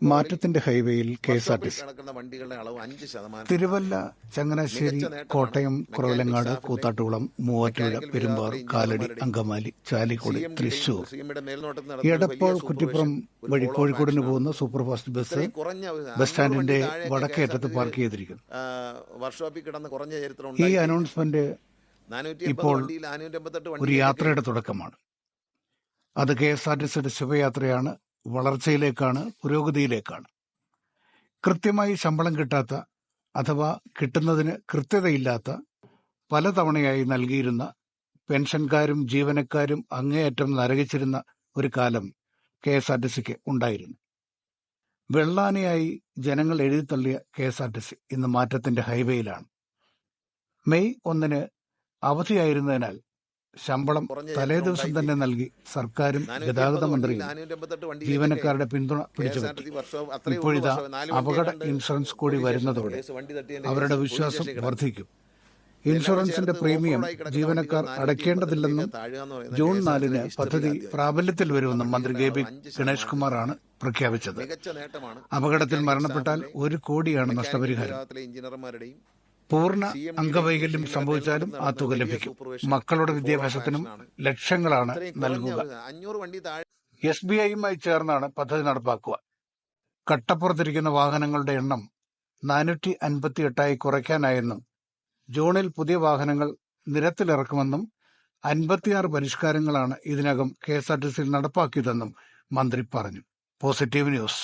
മാറ്റത്തിന്റെ ഹൈവേയിൽ കെഎസ്ആർടിസി തിരുവല്ല, ചങ്ങനാശ്ശേരി, കോട്ടയം, കുറവിലങ്ങാട്, കൂത്താട്ടുകുളം, മൂവാറ്റുപുഴ, പെരുമ്പാവൂർ, കാലടി, അങ്കമാലി, ചാലിക്കുടി, തൃശൂർ, എടപ്പാൾ, കുറ്റിപ്പുറം വഴി കോഴിക്കോടിന് പോകുന്ന superfast bus bus സ്റ്റാൻഡിന്റെ Vadakkettathu park ചെയ്തിരിക്കുന്നു. ഈ അനൗൺസ്മെന്റ് ഇപ്പോൾ ഒരു യാത്രയുടെ തുടക്കമാണ്. അത് കെഎസ്ആർടിസിയുടെ ശുഭയാത്രയാണ്. വളർച്ചയിലേക്കാണ്, പുരോഗതിയിലേക്കാണ്. കൃത്യമായി ശമ്പളം കിട്ടാത്ത അഥവാ കിട്ടുന്നതിന് കൃത്യതയില്ലാത്ത പലതവണയായി നൽകിയിരുന്ന പെൻഷൻകാരും ജീവനക്കാരും അങ്ങേയറ്റം നരകിച്ചിരുന്ന ഒരു കാലം കെഎസ്ആർടിസിക്ക് ഉണ്ടായിരുന്നു. വെള്ളാനയായി ജനങ്ങൾ എഴുതിത്തള്ളിയ കെഎസ്ആർടിസി ഇന്ന് മാറ്റത്തിന്റെ ഹൈവേയിലാണ്. മെയ് 1 അവധിയായിരുന്നതിനാൽ ശമ്പളം തലേദിവസം തന്നെ നൽകി സർക്കാരും ഗതാഗത മന്ത്രിയും ജീവനക്കാരുടെ പിന്തുണ പിടിച്ചുപറ്റി. ഇപ്പോഴിതാ അപകട ഇൻഷുറൻസ് കൂടി വരുന്നതോടെ അവരുടെ വിശ്വാസം വർദ്ധിക്കും. ഇൻഷുറൻസിന്റെ പ്രീമിയം ജീവനക്കാർ അടയ്ക്കേണ്ടതില്ലെന്നും ജൂൺ 4 പദ്ധതി പ്രാബല്യത്തിൽ വരുമെന്നും മന്ത്രി കെ.ബി. ഗണേഷ് കുമാറാണ് പ്രഖ്യാപിച്ചത്. അപകടത്തിൽ മരണപ്പെട്ടാൽ 1 കോടിയാണ് നഷ്ടപരിഹാരം. പൂർണ്ണ അംഗവൈകല്യം സംഭവിച്ചാലും ആ തുക ലഭിക്കും. മക്കളുടെ വിദ്യാഭ്യാസത്തിനും ലക്ഷങ്ങളാണ് നൽകുക. SBIയുമായി ചേർന്നാണ് പദ്ധതി നടപ്പാക്കുക. കട്ടപ്പുറത്തിരിക്കുന്ന വാഹനങ്ങളുടെ എണ്ണം 458 കുറയ്ക്കാനായെന്നും ജൂണിൽ പുതിയ വാഹനങ്ങൾ നിരത്തിലിറക്കുമെന്നും 56 പരിഷ്കാരങ്ങളാണ് ഇതിനകം കെഎസ്ആർടിസിയിൽ നടപ്പാക്കിയതെന്നും മന്ത്രി പറഞ്ഞു. Positive news.